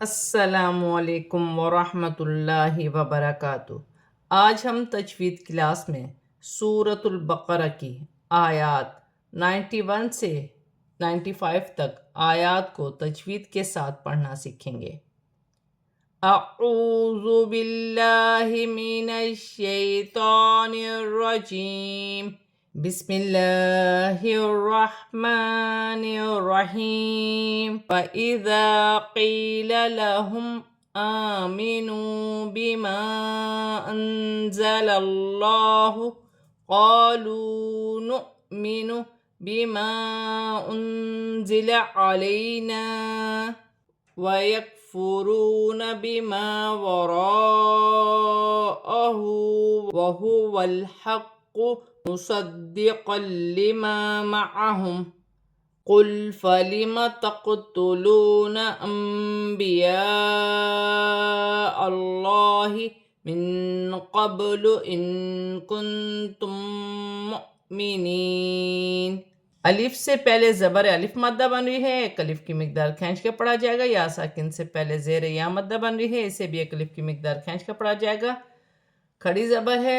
السلام علیکم ورحمۃ اللہ وبرکاتہ۔ آج ہم تجوید کلاس میں سورۃ البقرہ کی آیات 91 سے 95 تک آیات کو تجوید کے ساتھ پڑھنا سیکھیں گے۔ اعوذ باللہ من الشیطان الرجیم، بسم اللہ الرحمن الرحیم۔ فَإِذَا قِيلَ لَهُمْ آمِنُوا بِمَا أَنزَلَ اللَّهُ قَالُوا نُؤْمِنُ بِمَا أُنزِلَ عَلَيْنَا وَيَكْفُرُونَ بِمَا وَرَاءَهُ وَهُوَ الْحَقُّ مُصَدِّقًا لِمَا مَعَهُمْ قُلْ فَلِمَ تَقْتُلُونَ أَنْبِيَاءَ اللَّهِ مِنْ قَبْلُ إِنْ كُنْتُمْ مُؤْمِنِينَ۔ الف سے پہلے زبر الف مدہ بن رہی ہے، ایک الف کی مقدار کھینچ کے پڑھا جائے گا۔ یا ساکن سے پہلے زیر یا مدہ بن رہی ہے، اسے بھی ایک الف کی مقدار کھینچ کے پڑھا جائے گا۔ کھڑی زبر ہے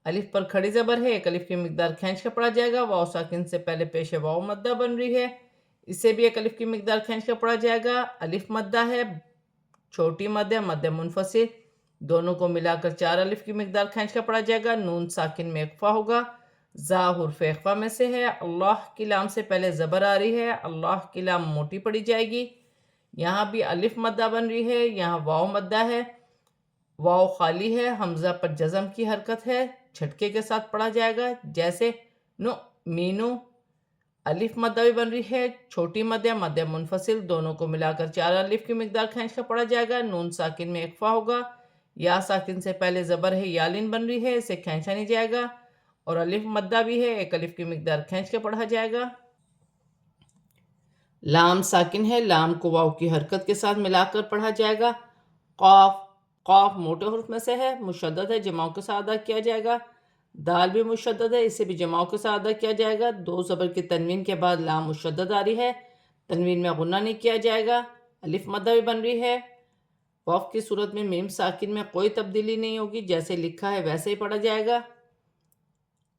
الف پر کھڑی زبر ہے، ایک الف کی مقدار کھینچ کے پڑھا جائے گا۔ واو ساکن سے پہلے پیش واو مدہ بن رہی ہے، اسے بھی ایک الف کی مقدار کھینچ کے پڑھا جائے گا۔ الف مدہ ہے، چھوٹی مدہ منفصل، دونوں کو ملا کر 4 الف کی مقدار کھینچ کے پڑھا جائے گا۔ نون ساکن میں اخفا ہوگا، زا حرف اخفا میں سے ہے۔ اللہ کی لام سے پہلے زبر آ رہی ہے، اللہ کی لام موٹی پڑی جائے گی۔ یہاں بھی الف مدہ بن رہی ہے، یہاں واو مدہ ہے، واو خالی ہے، حمزہ پر جزم کی حرکت ہے، جھٹکے کے ساتھ پڑھا جائے گا، جیسے نؤمنو۔ الف مدہ بھی بن رہی ہے، چھوٹی مدہ منفصل، دونوں کو ملا کر 4 الف کی مقدار کھینچ کر پڑھا جائے گا۔ نون ساکن میں اخفا ہوگا، یا ساکن سے پہلے زبر ہے، یالین بن رہی ہے، اسے کھینچا نہیں جائے گا، اور الف مدہ بھی ہے، ایک الف کی مقدار کھینچ کے پڑھا جائے گا۔ لام ساکن ہے، لام کو واو کی حرکت کے ساتھ ملا کر پڑھا جائے گا۔ قاف، قاف موٹے حروف میں سے ہے، مشدد ہے، جماؤں کے ساتھ ادا کیا جائے گا۔ دال بھی مشدد ہے، اسے بھی جماؤں کے ساتھ ادا کیا جائے گا۔ 2 زبر کی تنوین کے بعد لام مشدد آ رہی ہے، تنوین میں غنہ نہیں کیا جائے گا۔ الف مدہ بھی بن رہی ہے، واو کی صورت میں میم ساکن میں کوئی تبدیلی نہیں ہوگی، جیسے لکھا ہے ویسے ہی پڑھا جائے گا۔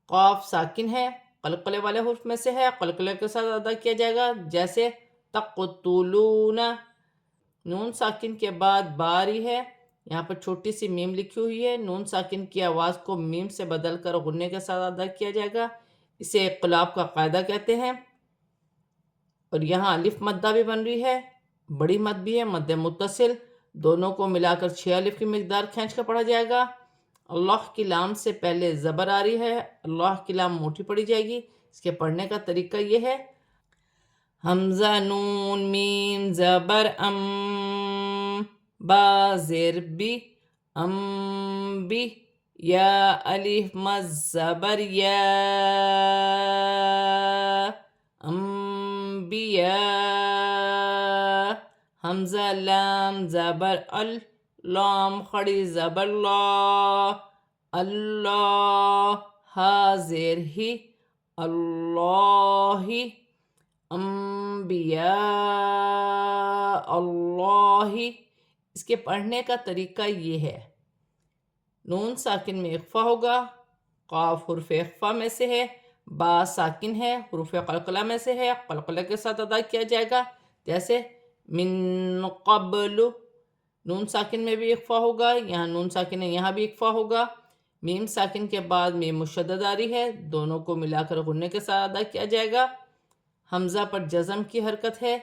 قاف ساکن ہے، قلقلے والے حرف میں سے ہے، قلقلے کے ساتھ ادا کیا جائے گا، جیسے تقتلون۔ نون ساکن کے بعد با رہی ہے، یہاں پر چھوٹی سی میم لکھی ہوئی ہے، نون ساکن کی آواز کو میم سے بدل کر غنے کے ساتھ ادا کیا جائے گا، اسے اقلاب کا قاعدہ کہتے ہیں۔ اور یہاں الف مدہ بھی بن رہی ہے، بڑی مد بھی ہے، مد متصل، دونوں کو ملا کر 6 الف کی مقدار کھینچ کر پڑھا جائے گا۔ اللہ کی لام سے پہلے زبر آ رہی ہے، اللہ کی لام موٹی پڑی جائے گی۔ اس کے پڑھنے کا طریقہ یہ ہے، حمزہ نون میم زبر ام، با زیر بی، ام بی، یا الف مد زبر یا، انبیاء، حمزہ لام زبر ال، لام خڑی زبر لا، اللہ، ہا زیر ہی، اللہ، انبیاء اللہ۔ اس کے پڑھنے کا طریقہ یہ ہے، نون ساکن میں اخفا ہوگا، قاف حرف اخفا میں سے ہے، با ساکن ہے، حروف قلقلہ میں سے ہے، قلقلہ کے ساتھ ادا کیا جائے گا، جیسے من قبل۔ نون ساکن میں بھی اخفا ہوگا، یہاں نون ساکن ہے، یہاں بھی اخفا ہوگا۔ میم ساکن کے بعد میم مشدد آ رہی ہے، دونوں کو ملا کر غنے کے ساتھ ادا کیا جائے گا۔ حمزہ پر جزم کی حرکت ہے،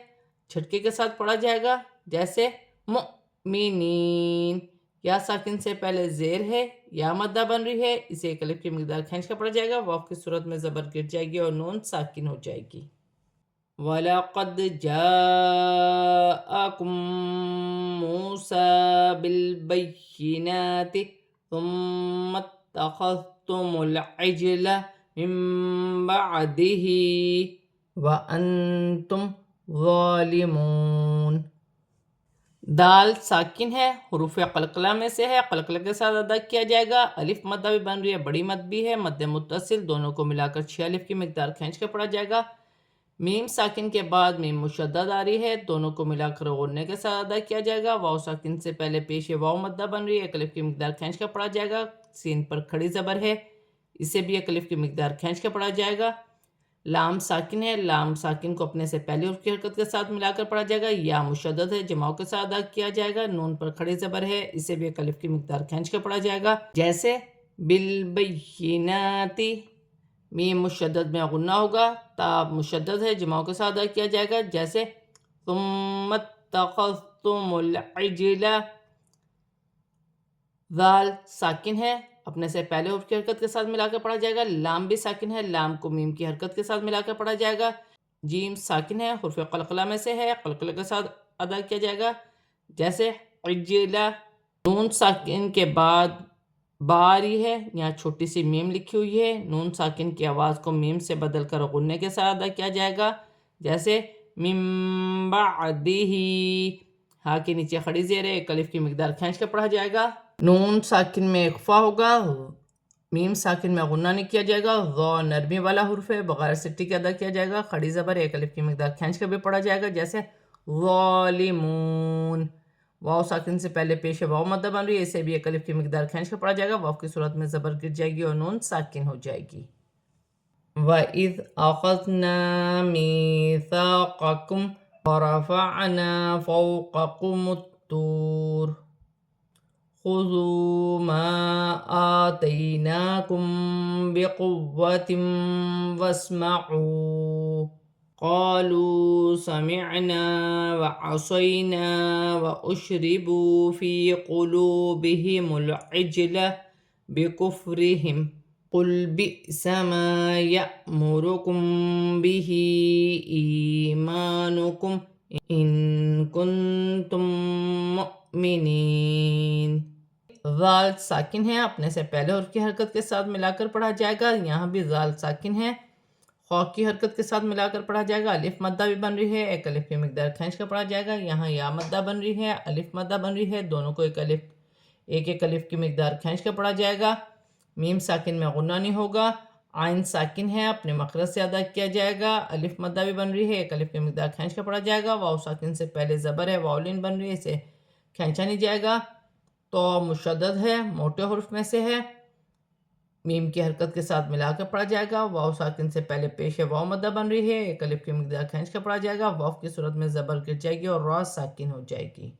جھٹکے کے ساتھ پڑھا جائے گا، جیسے مؤمنین۔ یا ساکن سے پہلے زیر ہے، یا مدہ بن رہی ہے، اسے ایک الف کی مقدار کھینچ کر پڑھا جائے گا، واو کی صورت میں زبر گر جائے گی اور نون ساکن ہو جائے گی۔ وَلَقَدْ جَاءَكُم مُوسَىٰ بِالْبَيِّنَاتِ ثُمَّ اتَّخَذْتُمُ الْعِجْلَ مِن بَعْدِهِ وَأَنْتُمْ ظَالِمُونَ۔ دال ساکن ہے، حروف قلقلہ میں سے ہے، قلقلہ کے ساتھ ادا کیا جائے گا۔ الف مدہ بھی بن رہی ہے، بڑی مد بھی ہے، مد متصل، دونوں کو ملا کر 6 الف کی مقدار کھینچ کے پڑھا جائے گا۔ میم ساکن کے بعد میم مشدد آ رہی ہے، دونوں کو ملا کر غننے کے ساتھ ادا کیا جائے گا۔ واو ساکن سے پہلے پیش واو مدہ بن رہی ہے، ایک الف کی مقدار کھینچ کر پڑھا جائے گا۔ سین پر کھڑی زبر ہے، اسے بھی ایک الف کی مقدار کھینچ کر پڑھا جائے گا۔ لام ساکن ہے، لام ساکن کو اپنے سے پہلے حرف کی حرکت کے ساتھ ملا کر پڑھا جائے گا۔ یا مشدد ہے، جماؤں کے ساتھ ادا کیا جائے گا۔ نون پر کھڑی زبر ہے، اسے بھی ایک الف کی مقدار کھینچ کر پڑھا جائے گا، جیسے بالبیناتی۔ میم مشدد میں غنہ ہوگا، تا مشدد ہے، جماؤں کے ساتھ ادا کیا جائے گا، جیسے ثم اتخذتم العجل۔ ذال ساکن ہے، اپنے سے پہلے حرف کی حرکت کے ساتھ ملا کر پڑھا جائے گا۔ لام بھی ساکن ہے، لام کو میم کی حرکت کے ساتھ ملا کر پڑھا جائے گا۔ جیم ساکن ہے، حرف قلقلہ میں سے ہے، قلقلہ کے ساتھ ادا کیا جائے گا، جیسے عجلہ۔ نون ساکن کے بعد با آ رہی ہے، یہاں چھوٹی سی میم لکھی ہوئی ہے، نون ساکن کی آواز کو میم سے بدل کر غننے کے ساتھ ادا کیا جائے گا، جیسے من بعدہ۔ ہاں کے نیچے کھڑی زیر ہے، ایک الف کی مقدار کھینچ کر پڑھا جائے گا۔ نون ساکن میں اخفا ہوگا، میم ساکن میں غنہ نہیں کیا جائے گا۔ غو نرمی والا حرف ہے، بغیر سٹی کے ادا کیا جائے گا، کھڑی زبر ایک الف کی مقدار کھینچ کر بھی پڑھا جائے گا، جیسے ظالمون۔ واو ساکن سے پہلے پیش واو مدہ بن رہی ہے، اسے بھی ایک الف کی مقدار کھینچ کر پڑھا جائے گا، واو کی صورت میں زبر گر جائے گی اور نون ساکن ہو جائے گی۔ وَإِذْ أَخَذْنَا مِيثَاقَكُمْ وَرَفَعْنَا فَوْقَكُمُ الطُّورَ خُذُوا مَا آتَيْنَاكُمْ بِقُوَّةٍ وَاسْمَعُوا قَالُوا سَمِعْنَا وَعَصَيْنَا وَأُشْرِبُوا فِي قُلُوبِهِمُ الْعِجْلَ بِكُفْرِهِمْ قُلْ بِئْسَ مَا يَأْمُرُكُمْ بِهِ إِيمَانُكُمْ إِن كُنتُم مُؤْمِنِينَ۔ ذال ساکن ہے، اپنے سے پہلے حرف کی حرکت کے ساتھ ملا کر پڑھا جائے گا، یہاں بھی ذال ساکن ہے، خو کی حرکت کے ساتھ ملا کر پڑھا جائے گا۔ الف مدہ بھی بن رہی ہے، ایک الف کی مقدار کھینچ کر پڑھا جائے گا، یہاں یا مدہ بن رہی ہے، الف مدہ بن رہی ہے، دونوں کو ایک الف کی مقدار کھینچ کر پڑھا جائے گا۔ میم ساکن میں غنہ نہیں ہوگا، عین ساکن ہے، اپنے مخرج سے ادا کیا جائے گا، الف مدہ بھی بن رہی ہے، ایک الف کی مقدار کھینچ کر پڑھا جائے گا۔ واو ساکن سے پہلے زبر ہے، واولین بن رہی ہے، اسے کھینچا نہیں جائے گا۔ تو مشدد ہے، موٹے حرف میں سے ہے، میم کی حرکت کے ساتھ ملا کر پڑھا جائے گا۔ واو ساکن سے پہلے پیش واو مدہ بن رہی ہے، ایک الف کی مقدار کھینچ کر پڑھا جائے گا، واو کی صورت میں زبر گر جائے گی اور را ساکن ہو جائے گی۔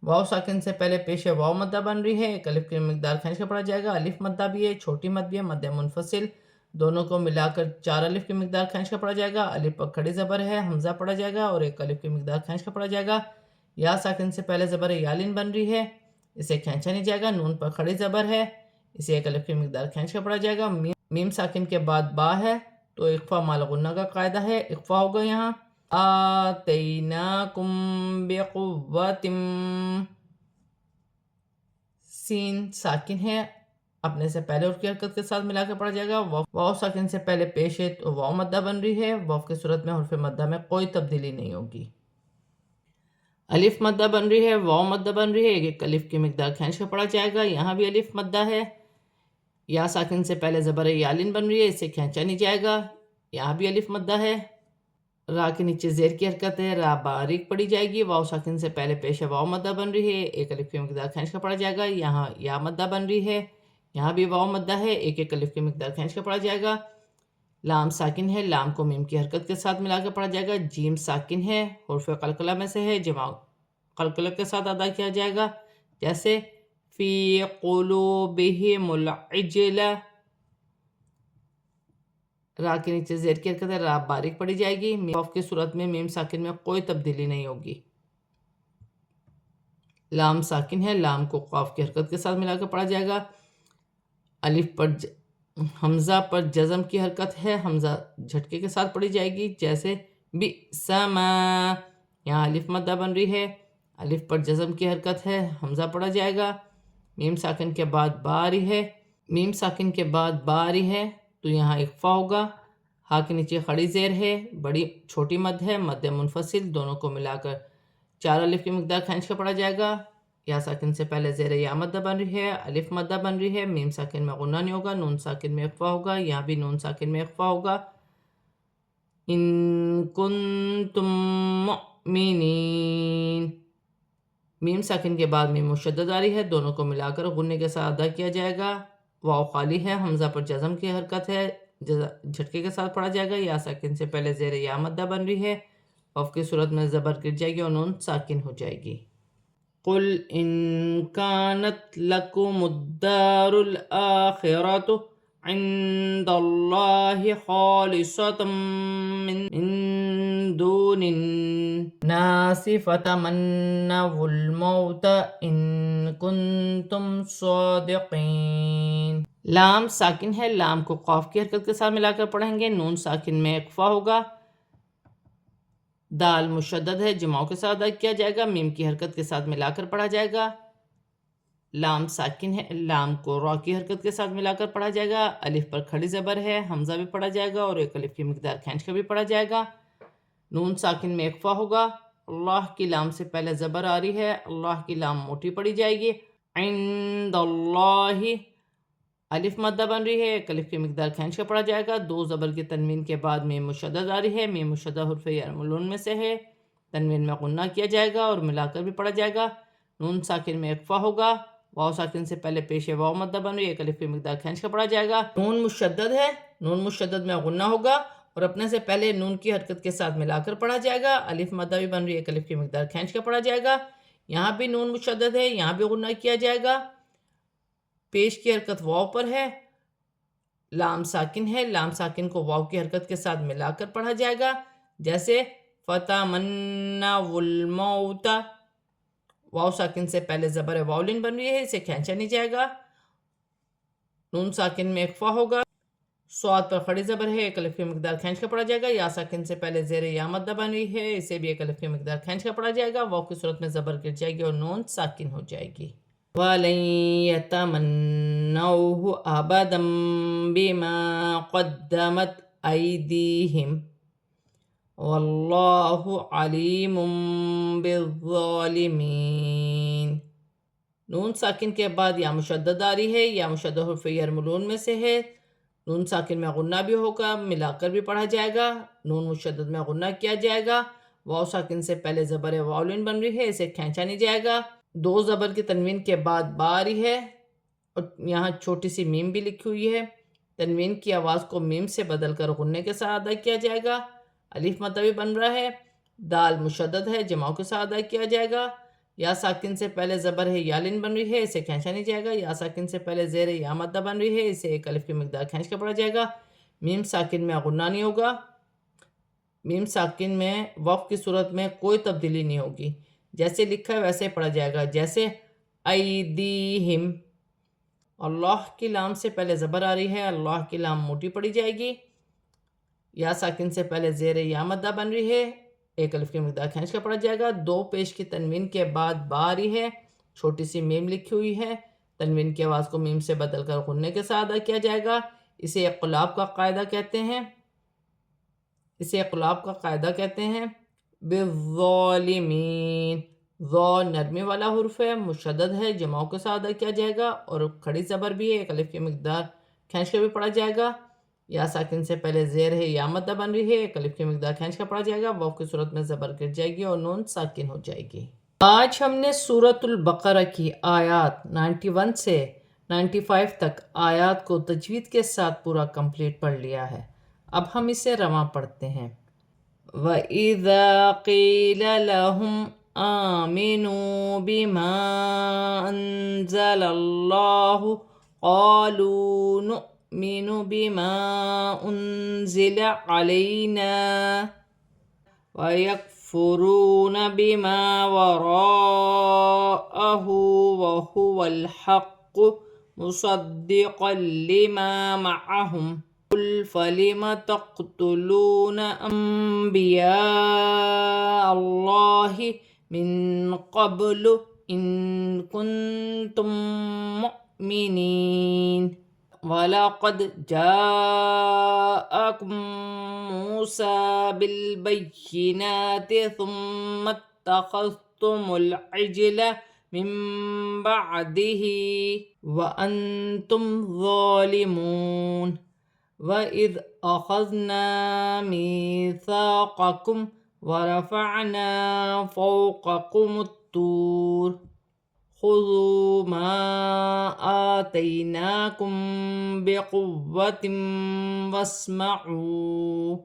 واو ساکن سے پہلے پیش واو مدہ بن رہی ہے، ایک الف کی مقدار کھینچ کر پڑھا جائے گا، الف مدہ بھی ہے، چھوٹی مد بھی ہے، مد منفصل، دونوں کو ملا کر چار الف کی مقدار کھینچ کر پڑھا جائے گا، الف پر کھڑی زبر ہے، حمزہ پڑھا جائے گا اور ایک الف کی مقدار کھینچ کر پڑھا جائے گا۔ یا ساکن سے پہلے زبر یالین بن رہی ہے، اسے کھینچا نہیں جائے گا، نون پر کھڑی زبر ہے، اسے ایک الف کی مقدار کھینچ کر پڑھا جائے گا۔ میم ساکن کے بعد با ہے، تو اخفا مال غنہ کا قاعدہ ہے، اخفا ہوگا یہاں۔ آتیناکم بقوۃ۔ سین ساکن ہے، اپنے سے پہلے حرف کی حرکت کے ساتھ ملا کر پڑھا جائے گا، واو ساکن سے پہلے پیش ہے تو واو مدہ بن رہی ہے، واو کی صورت میں حرف مدہ میں کوئی تبدیلی نہیں ہوگی۔ الف مدہ بن رہی ہے، واو مدہ بن رہی ہے، ایک الف کی مقدار کھینچ کر پڑھا جائے گا، یہاں بھی الف مدہ ہے۔ یا ساکن سے پہلے زبر یالین بن رہی ہے، اسے کھینچا نہیں جائے گا، یہاں بھی الف مدہ ہے۔ را کے نیچے زیر کی حرکت ہے، را باریک پڑھی جائے گی، واو ساکن سے پہلے پیش واو مدہ بن رہی ہے، ایک الف کی مقدار کھینچ کر پڑھا جائے گا، یہاں یا مدہ بن رہی ہے، یہاں بھی واو مدہ ہے، ایک الف کی مقدار کھینچ کر پڑھا جائے گا۔ لام ساکن ہے، لام کو میم کی حرکت کے ساتھ ملا کر پڑھا جائے گا۔ جیم ساکن ہے، حرف قلقلہ میں سے ہے، جمع قلقلہ کے ساتھ ادا کیا جائے گا، جیسے فی قلوبہم العجل۔ را کے نیچے زیر کی حرکت ہے، را باریک پڑھی جائے گی، قاف کی صورت میں میم ساکن میں کوئی تبدیلی نہیں ہوگی۔ لام ساکن ہے، لام کو قاف کی حرکت کے ساتھ ملا کر پڑھا جائے گا، الف پر حمزہ پر جزم کی حرکت ہے، حمزہ جھٹکے کے ساتھ پڑھی جائے گی، جیسے بئس ما۔ یہاں الف مدہ بن رہی ہے، الف پر جزم کی حرکت ہے، حمزہ پڑھا جائے گا، میم ساکن کے بعد با آ رہی ہے، میم ساکن کے بعد با آ رہی ہے تو یہاں اخفا ہوگا، ہا کے نیچے کھڑی زیر ہے، بڑی چھوٹی مد ہے، مد منفصل، دونوں کو ملا کر چار الف کی مقدار کھینچ کر پڑھا جائے گا۔ یا ساکن سے پہلے زیر یا مدہ بن رہی ہے، الف مدہ بن رہی ہے، میم ساکن میں غنہ نہیں ہوگا، نون ساکن میں اخفا ہوگا، یہاں بھی نون ساکن میں اخفا ہوگا۔ ان کنتم مؤمنین۔ میم ساکن کے بعد میم مشدد آ رہی ہے، دونوں کو ملا کر غنے کے ساتھ ادا کیا جائے گا۔ واو خالی ہے، حمزہ پر جزم کی حرکت ہے، جھٹکے کے ساتھ پڑھا جائے گا۔ یا ساکن سے پہلے زیر یا مدہ بن رہی ہے، وف کی صورت میں زبر گر جائے گی اور نون ساکن ہو جائے گی۔ قل ان كانت لكم الدار الآخرة عند الله خالصة من دون الناس فتمنوا الموت ان كنتم صادقين۔ لام ساکن ہے، لام کو قاف کی حرکت کے ساتھ ملا کر پڑھیں گے، نون ساکن میں اقفا ہوگا۔ دال مشدد ہے، جماؤں کے ساتھ ادا کیا جائے گا، میم کی حرکت کے ساتھ ملا کر پڑھا جائے گا۔ لام ساکن ہے، لام کو را کی حرکت کے ساتھ ملا کر پڑھا جائے گا۔ الف پر کھڑی زبر ہے، حمزہ بھی پڑھا جائے گا اور ایک الف کی مقدار کھینچ کر بھی پڑھا جائے گا۔ نون ساکن میں اقفا ہوگا۔ اللہ کی لام سے پہلے زبر آ رہی ہے، اللہ کی لام موٹی پڑھی جائے گی۔ عند اللہ، الف مدہ بن رہی ہے، ایک الف کی مقدار کھینچ کر پڑھا جائے گا۔ دو زبر کی تنوین کے بعد میم مشدد آ رہی ہے، میم مشدد حرف یرملون میں سے ہے، تنوین میں غنہ کیا جائے گا اور ملا کر بھی پڑھا جائے گا۔ نون ساکن میں اقفا ہوگا، واو ساکن سے پہلے پیش واو مدہ بن رہی ہے، ایک الف کی مقدار کھینچ کر پڑھا جائے گا۔ نون مشدد ہے، نون مشدد میں غنہ ہوگا اور اپنے سے پہلے نون کی حرکت کے ساتھ ملا کر پڑھا جائے گا۔ الف مدہ بھی بن رہی ہے، ایک الف کی مقدار کھینچ کر پڑھا جائے گا۔ یہاں بھی نون مشدد ہے، یہاں بھی غنہ کیا جائے گا، پیش کی حرکت واو پر ہے۔ لام ساکن ہے، لام ساکن کو واو کی حرکت کے ساتھ ملا کر پڑھا جائے گا، جیسے فَتَمَنَّوُا الْمَوْتَ۔ واو ساکن سے پہلے زبر واولین بن رہی ہے، اسے کھینچا نہیں جائے گا۔ نون ساکن میں اقفا ہوگا، صاد پر کھڑی زبر ہے، ایک الف کی مقدار کھینچ کر پڑھا جائے گا۔ یا ساکن سے پہلے زیر یا مدہ بن رہی ہے، اسے بھی ایک الف کی مقدار کھینچ کر پڑھا جائے گا۔ واو کی صورت میں زبر گر جائے گی اور نون ساکن ہو جائے گی۔ وَلَن يَتَمَنَّوْهُ أَبَدًا بِمَا قَدَّمَتْ أَيْدِيهِمْ وَاللَّهُ عَلِيمٌ بِالظَّالِمِينَ۔ نون ساکن کے بعد یا مشدد آ رہی ہے، یا مشدد حرف یرملون میں سے ہے، نون ساکن میں غنہ بھی ہوگا، ملا کر بھی پڑھا جائے گا۔ نون مشدد میں غنہ کیا جائے گا، واو ساکن سے پہلے زبر واولین بن رہی ہے، اسے کھینچا نہیں جائے گا۔ دو زبر کی تنوین کے بعد با آ رہی ہے اور یہاں چھوٹی سی میم بھی لکھی ہوئی ہے، تنوین کی آواز کو میم سے بدل کر غنے کے ساتھ ادا کیا جائے گا۔ الف مدہ بھی بن رہا ہے، دال مشدد ہے، جماؤں کے ساتھ ادا کیا جائے گا۔ یا ساکن سے پہلے زبر ہے یالین بن رہی ہے، اسے کھینچا نہیں جائے گا۔ یا ساکن سے پہلے زیر یا مدہ بن رہی ہے، اسے ایک الف کی مقدار کھینچ کر پڑھا جائے گا۔ میم ساکن میں غنہ نہیں ہوگا، میم ساکن میں وقف کی صورت میں کوئی تبدیلی نہیں ہوگی، جیسے لکھا ہے ویسے پڑھا جائے گا، جیسے ایدیہم۔ اللہ کی لام سے پہلے زبر آ رہی ہے، اللہ کی لام موٹی پڑھی جائے گی۔ یا ساکن سے پہلے زیر یا مدہ بن رہی ہے، ایک الف کی مقدار کھینچ کر پڑھا جائے گا۔ دو پیش کی تنوین کے بعد با آ رہی ہے، چھوٹی سی میم لکھی ہوئی ہے، تنوین کی آواز کو میم سے بدل کر غنے کے ساتھ ادا کیا جائے گا۔ اسے اقلاب کا قاعدہ کہتے ہیں، اسے اقلاب کا قاعدہ کہتے ہیں۔ بالظالمین، ظا نرمی والا حرف ہے، مشدد ہے، جماؤں کے ساتھ ادا کیا جائے گا اور کھڑی زبر بھی ہے، ایک الف کی مقدار کھینچ کر بھی پڑھا جائے گا۔ یا ساکن سے پہلے زیر ہے یا مدہ بن رہی ہے، ایک الف کی مقدار کھینچ کر پڑھا جائے گا، واو کی صورت میں زبر گر جائے گی اور نون ساکن ہو جائے گی۔ آج ہم نے سورۃ البقرہ کی آیات 91 سے 95 تک آیات کو تجوید کے ساتھ پورا کمپلیٹ پڑھ لیا ہے، اب ہم اسے رواں پڑھتے ہیں۔ وَإِذَا قِيلَ لَهُمْ آمِنُوا بِمَا أَنزَلَ اللَّهُ قَالُوا نُؤْمِنُ بِمَا أُنزِلَ عَلَيْنَا وَيَكْفُرُونَ بِمَا وَرَاءَهُ وَهُوَ الْحَقُّ مُصَدِّقًا لِمَا مَعَهُمْ قُلْ فَلِمَ تَقْتُلُونَ أَنْبِيَاءَ اللَّهِ مِنْ قَبْلُ إِنْ كُنْتُمْ مُؤْمِنِينَ وَلَقَدْ جَاءَكُمْ مُوسَى بِالْبَيِّنَاتِ ثُمَّ اتَّخَذْتُمُ الْعِجْلَ مِنْ بَعْدِهِ وَأَنْتُمْ ظَالِمُونَ وَإِذْ أَخَذْنَا مِيثَاقَكُمْ وَرَفَعْنَا فَوْقَكُمُ الطُّورَ خُذُوا مَا آتَيْنَاكُمْ بِقُوَّةٍ وَاسْمَعُوا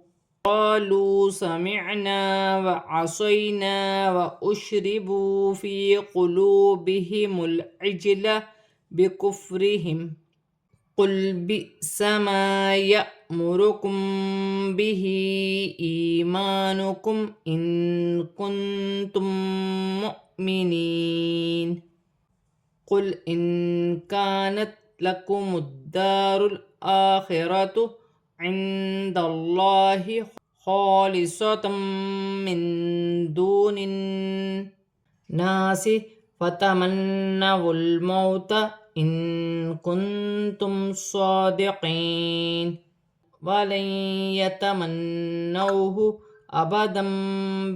قَالُوا سَمِعْنَا وَعَصَيْنَا وَأُشْرِبُوا فِي قُلُوبِهِمُ الْعِجْلَ بِكُفْرِهِمْ قُلْ بِئْسَ مَا يَأْمُرُكُمْ بِهِ إِيمَانُكُمْ إِن كُنتُم مُّؤْمِنِينَ قُلْ إِن كَانَتْ لَكُمُ الدَّارُ الْآخِرَةُ عِندَ اللَّهِ خَالِصَةً مِّن دُونِ النَّاسِ فَتَمَنَّوُا الْمَوْتَ إِن كُنتُمْ صَادِقِينَ وَلَن يَتَمَنَّوْهُ أَبَدًا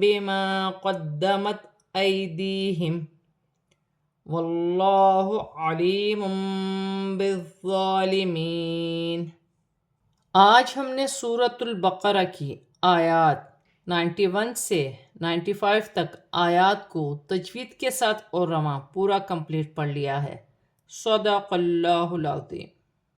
بِمَا قَدَّمَتْ أَيْدِيهِمْ وَاللَّهُ عَلِيمٌ بِالظَّالِمِينَ۔ آج ہم نے سورۃ البقرہ کی آیات 91 سے 95 تک آیات کو تجوید کے ساتھ اور رواں پورا کمپلیٹ پڑھ لیا ہے۔ صدق اللہ العظیم۔